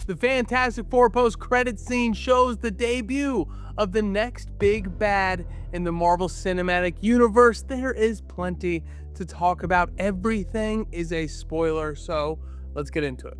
The Fantastic Four post-credit scene shows the debut of the next big bad in the Marvel Cinematic Universe. There is plenty to talk about. Everything is a spoiler, so let's get into it.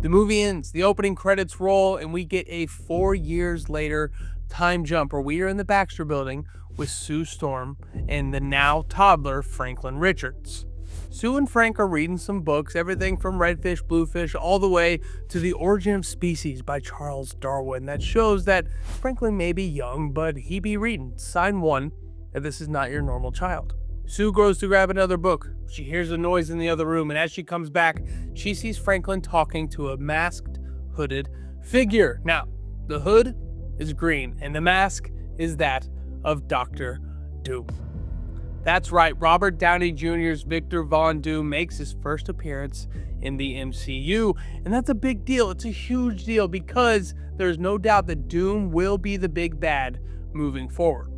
The movie ends, the opening credits roll, and we get a 4 years later time jump where we are in the Baxter Building with Sue Storm and the now toddler Franklin Richards. Sue and Frank are reading some books, everything from Redfish, Bluefish, all the way to The Origin of Species by Charles Darwin, that shows that Franklin may be young, but he be reading. Sign 1, that this is not your normal child. Sue goes to grab another book. She hears a noise in the other room, and as she comes back, she sees Franklin talking to a masked, hooded figure. Now, the hood is green, and the mask is that of Dr. Doom. That's right, Robert Downey Jr.'s Victor Von Doom makes his first appearance in the MCU, and that's a big deal. It's a huge deal because there's no doubt that Doom will be the big bad moving forward.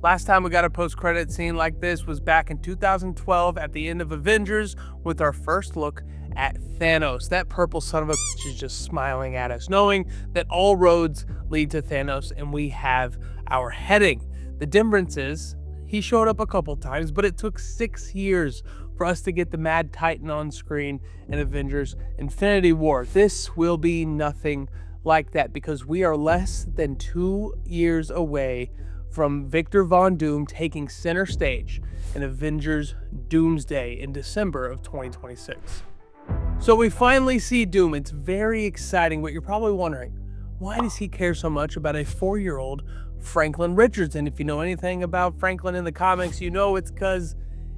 Last time we got a post-credit scene like this was back in 2012 at the end of Avengers with our first look at Thanos. That purple son of a bitch is just smiling at us, knowing that all roads lead to Thanos and we have our heading. The difference is, he showed up a couple times, but it took 6 years for us to get the Mad Titan on screen in Avengers Infinity War. This will be nothing like that because we are less than 2 years away from Victor Von Doom taking center stage in Avengers Doomsday in December of 2026. So we finally see Doom. It's very exciting, but you're probably wondering, why does he care so much about a 4-year-old Franklin Richards? And if you know anything about Franklin in the comics, you know it's because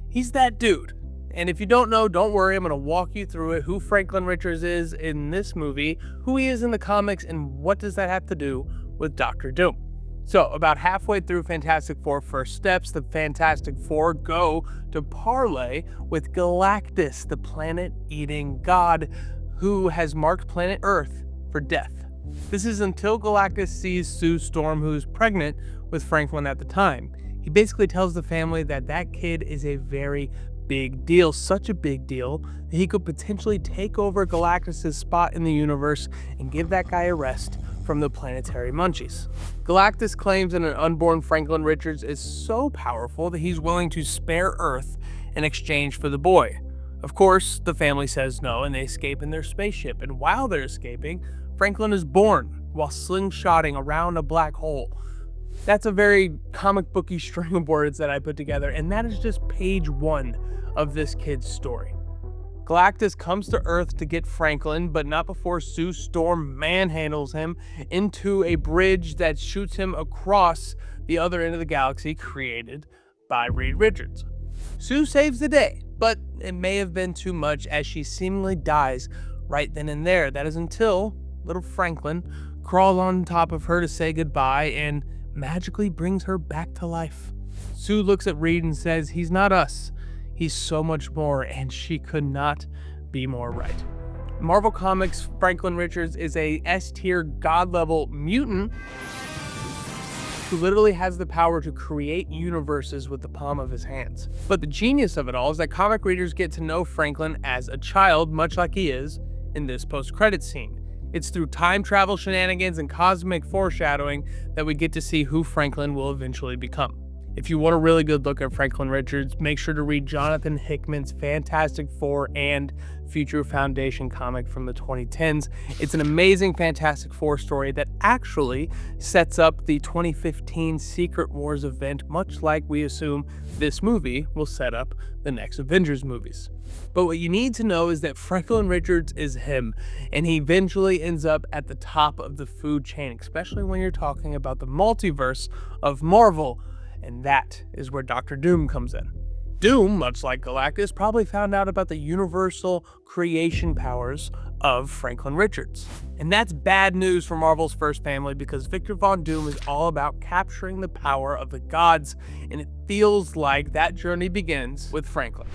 he's that dude. And if you don't know, don't worry, I'm going to walk you through it, who Franklin Richards is in this movie, who he is in the comics, and what does that have to do with Dr. Doom. So about halfway through Fantastic Four First Steps, the Fantastic Four go to parley with Galactus, the planet-eating god who has marked planet Earth for death. This is until Galactus sees Sue Storm, who's pregnant with Franklin at the time. He basically tells the family that that kid is a very big deal, such a big deal that he could potentially take over Galactus' spot in the universe and give that guy a rest from the planetary munchies. Galactus claims that an unborn Franklin Richards is so powerful that he's willing to spare Earth in exchange for the boy. Of course, the family says no and they escape in their spaceship, and while they're escaping, Franklin is born while slingshotting around a black hole. That's a very comic booky string of words that I put together, and that is just page 1 of this kid's story. Galactus comes to Earth to get Franklin, but not before Sue Storm manhandles him into a bridge that shoots him across the other end of the galaxy created by Reed Richards. Sue saves the day, but it may have been too much as she seemingly dies right then and there. That is until little Franklin crawls on top of her to say goodbye and magically brings her back to life. Sue looks at Reed and says, "He's not us. He's so much more," and she could not be more right. Marvel Comics, Franklin Richards is a S-tier god-level mutant who literally has the power to create universes with the palm of his hands. But the genius of it all is that comic readers get to know Franklin as a child, much like he is in this post-credit scene. It's through time travel shenanigans and cosmic foreshadowing that we get to see who Franklin will eventually become. If you want a really good look at Franklin Richards, make sure to read Jonathan Hickman's Fantastic Four and Future Foundation comic from the 2010s. It's an amazing Fantastic Four story that actually sets up the 2015 Secret Wars event, much like we assume this movie will set up the next Avengers movies. But what you need to know is that Franklin Richards is him, and he eventually ends up at the top of the food chain, especially when you're talking about the multiverse of Marvel, and that is where Dr. Doom comes in. Doom, much like Galactus, probably found out about the universal creation powers of Franklin Richards. And that's bad news for Marvel's first family because Victor Von Doom is all about capturing the power of the gods, and it feels like that journey begins with Franklin.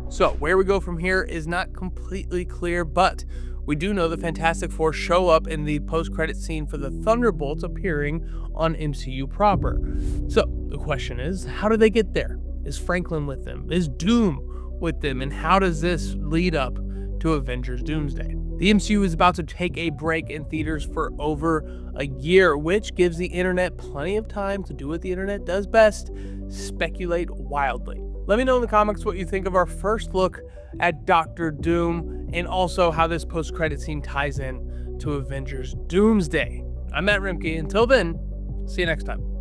So where we go from here is not completely clear, but we do know the Fantastic Four show up in the post-credit scene for the Thunderbolts appearing on MCU proper. So the question is, how do they get there? Is Franklin with them? Is Doom with them? And how does this lead up to Avengers Doomsday. The MCU is about to take a break in theaters for over a year, which gives the internet plenty of time to do what the internet does best: speculate wildly. Let me know in the comments what you think of our first look at Doctor Doom, and also how this post-credit scene ties in to Avengers Doomsday. I'm Roembke. Until then, see you next time.